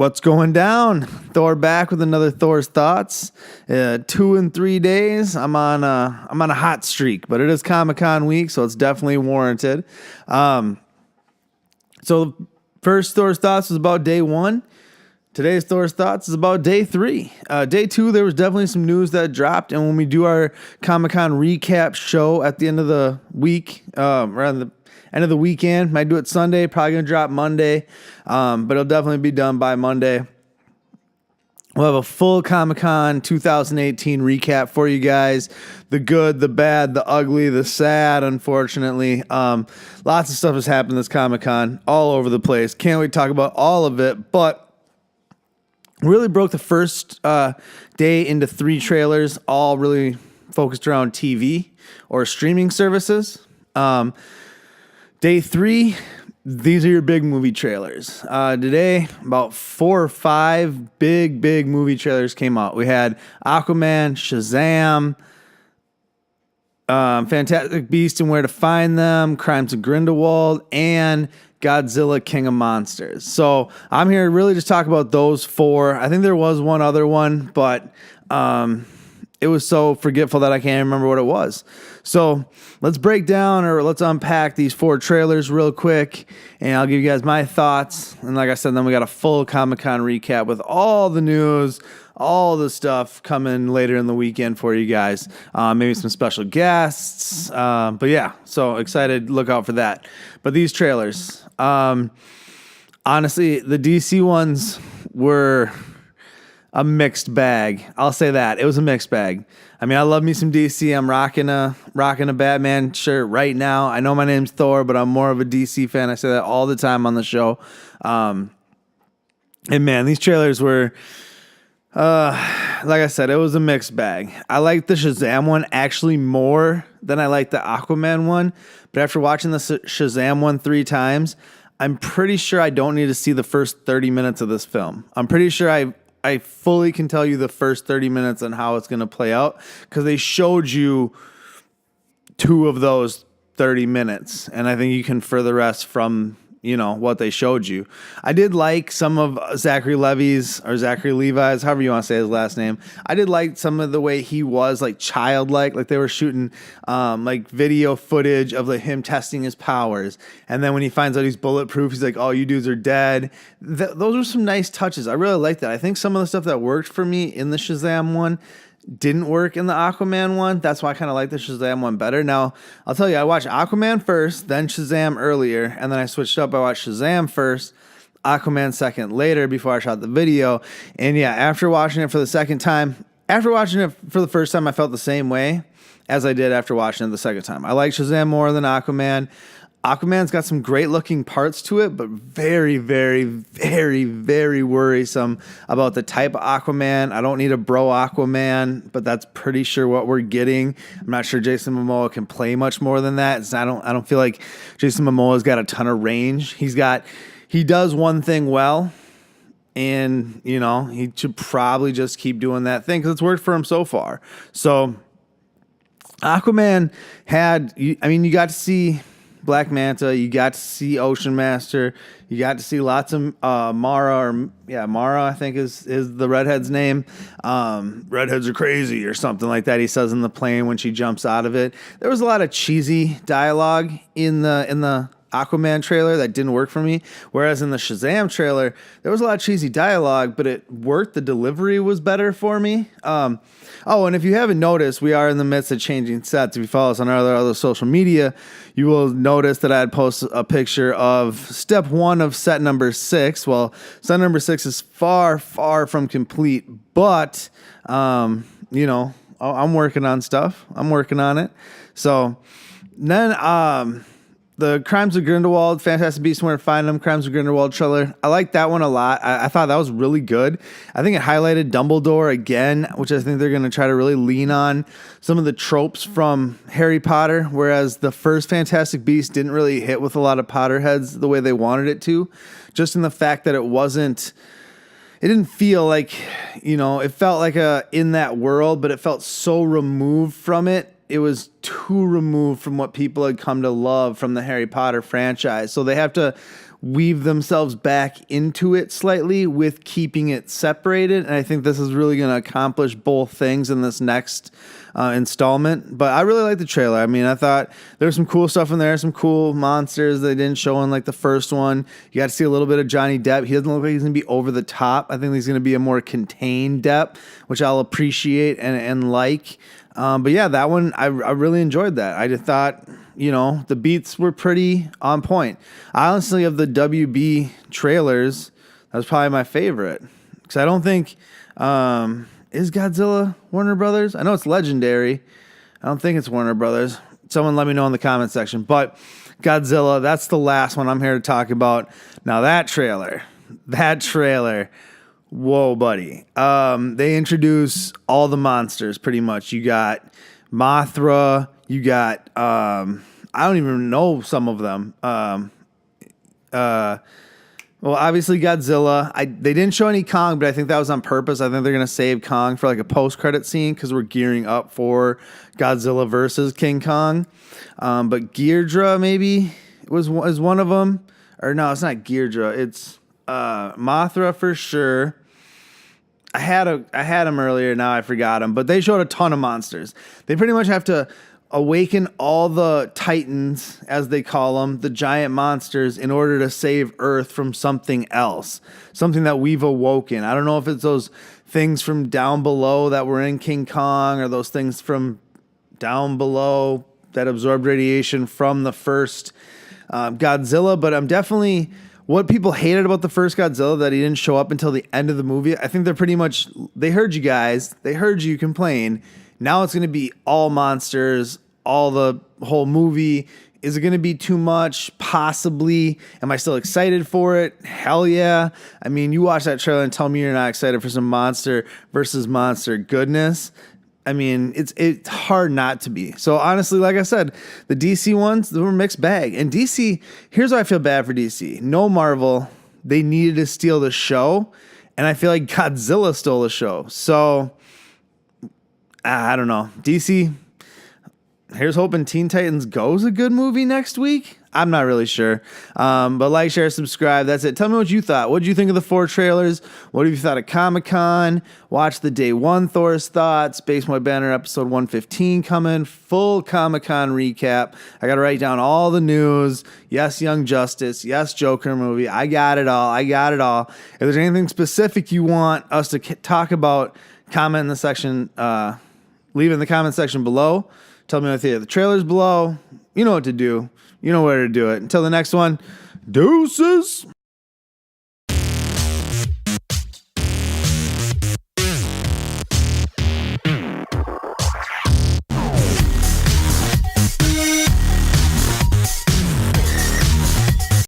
What's going down? Thor back with another Thor's Thoughts. 2 and 3 days. I'm on a hot streak, but it is Comic-Con week, so it's definitely warranted. So the first Thor's Thoughts was about day 1. Today's Thor's Thoughts is about day 3. Day 2, there was definitely some news that dropped, and when we do our Comic-Con recap show at the end of the week, around the end of the weekend, might do it Sunday, probably going to drop Monday, but it'll definitely be done by Monday. We'll have a full Comic-Con 2018 recap for you guys. The good, the bad, the ugly, the sad, unfortunately. Lots of stuff has happened this Comic-Con all over the place. Can't wait to talk about all of it, but really broke the first day into 3 trailers, all really focused around TV or streaming services. Day 3, these are your big movie trailers. Today, about 4 or 5 big movie trailers came out. We had Aquaman, Shazam, Fantastic Beasts and Where to Find Them, Crimes of Grindelwald, and Godzilla, King of Monsters. So I'm here to really just talk about those 4. I think there was one other one, but it was so forgetful that I can't remember what it was. So let's break down or let's unpack these 4 trailers real quick, and I'll give you guys my thoughts. And like I said, then we got a full Comic-Con recap with all the news, all the stuff coming later in the weekend for you guys. Maybe some special guests. But yeah, so excited. Look out for that. But these trailers, honestly, the DC ones were a mixed bag. I'll say that. It was a mixed bag. I mean, I love me some DC. I'm rocking a Batman shirt right now. I know my name's Thor, but I'm more of a DC fan. I say that all the time on the show. And man, these trailers were, like I said, it was a mixed bag. I liked the Shazam one actually more than I liked the Aquaman one. But after watching the Shazam one 3 times, I'm pretty sure I don't need to see the first 30 minutes of this film. I'm pretty sure I fully can tell you the first 30 minutes and how it's going to play out because they showed you 2 of those 30 minutes. And I think you can infer the rest from, what they showed you. I did like some of Zachary Levi's, however you want to say his last name. I did like some of the way he was like childlike, like they were shooting like video footage of like him testing his powers. And then when he finds out he's bulletproof, he's like, oh, you dudes are dead. Those were some nice touches. I really like that. I think some of the stuff that worked for me in the Shazam one didn't work in the Aquaman one. That's why I kind of like the Shazam one better. Now, I'll tell you, I watched Aquaman first, then Shazam earlier, and then I switched up. I watched Shazam first, Aquaman second later before I shot the video. And yeah, after watching it for the first time, I felt the same way as I did after watching it the second time. I like Shazam more than Aquaman. Aquaman's got some great looking parts to it, but very worrisome about the type of Aquaman. I don't need a bro Aquaman, but that's pretty sure what we're getting. I'm not sure Jason Momoa can play much more than that. I don't feel like Jason Momoa's got a ton of range. He does one thing well, and he should probably just keep doing that thing because it's worked for him so far. So Aquaman you got to see Black Manta, you got to see Ocean Master, you got to see lots of Mara, I think is the redhead's name. Redheads are crazy or something like that he says in the plane when she jumps out of it. There was a lot of cheesy dialogue in the Aquaman trailer that didn't work for me, whereas in the Shazam trailer there was a lot of cheesy dialogue, but it worked. The delivery was better for me. And if you haven't noticed, we are in the midst of changing sets. If you follow us on our other social media, you will notice that I had posted a picture of step 1 of set number 6. Well, set number 6 is far from complete, but I'm working on stuff. I'm working on it. So then the Crimes of Grindelwald, Fantastic Beasts and Where to Find Them, Crimes of Grindelwald trailer. I liked that one a lot. I thought that was really good. I think it highlighted Dumbledore again, which I think they're going to try to really lean on some of the tropes from Harry Potter, whereas the first Fantastic Beasts didn't really hit with a lot of Potterheads the way they wanted it to, just in the fact that it didn't feel like, it felt like in that world, but it felt so removed from it. It was too removed from what people had come to love from the Harry Potter franchise. So they have to weave themselves back into it slightly with keeping it separated. And I think this is really going to accomplish both things in this next installment. But I really like the trailer. I mean, I thought there was some cool stuff in there, some cool monsters they didn't show in like the first one. You got to see a little bit of Johnny Depp. He doesn't look like he's going to be over the top. I think he's going to be a more contained Depp, which I'll appreciate and like. But yeah, that one, I really enjoyed that. I just thought, the beats were pretty on point. Honestly, of the WB trailers, that was probably my favorite. Because I don't think, is Godzilla Warner Brothers? I know it's Legendary. I don't think it's Warner Brothers. Someone let me know in the comment section. But Godzilla, that's the last one I'm here to talk about. Now that trailer, whoa, buddy. They introduce all the monsters pretty much. You got Mothra. You got, I don't even know some of them. Well, obviously Godzilla. They didn't show any Kong, but I think that was on purpose. I think they're going to save Kong for like a post-credit scene because we're gearing up for Godzilla versus King Kong. But Ghidorah maybe is one of them. Or no, it's not Ghidorah. It's Mothra for sure. I had him earlier. Now I forgot him. But they showed a ton of monsters. They pretty much have to awaken all the titans, as they call them, the giant monsters, in order to save Earth from something else, something that we've awoken. I don't know if it's those things from down below that were in King Kong, or those things from down below that absorbed radiation from the first Godzilla, but I'm definitely... What people hated about the first Godzilla, that he didn't show up until the end of the movie, I think they're pretty much... They heard you guys. They heard you complain. Now it's going to be all monsters, all the whole movie. Is it going to be too much? Possibly. Am I still excited for it? Hell yeah. I mean, you watch that trailer and tell me you're not excited for some monster versus monster goodness. I mean, it's hard not to be. So honestly, like I said, the DC ones, they were a mixed bag. And DC, here's why I feel bad for DC. No Marvel, they needed to steal the show. And I feel like Godzilla stole the show. So... I don't know. DC, here's hoping Teen Titans Go's a good movie next week. I'm not really sure. But like, share, subscribe. That's it. Tell me what you thought. What did you think of the 4 trailers? What have you thought of Comic-Con? Watch the Day 1 Thor's thoughts. Space Boy Banner episode 115 coming. Full Comic-Con recap. I got to write down all the news. Yes, Young Justice. Yes, Joker movie. I got it all. If there's anything specific you want us to talk about, comment in the section, leave in the comment section below. Tell me what you think of the trailers below. You know what to do. You know where to do it. Until the next one, deuces.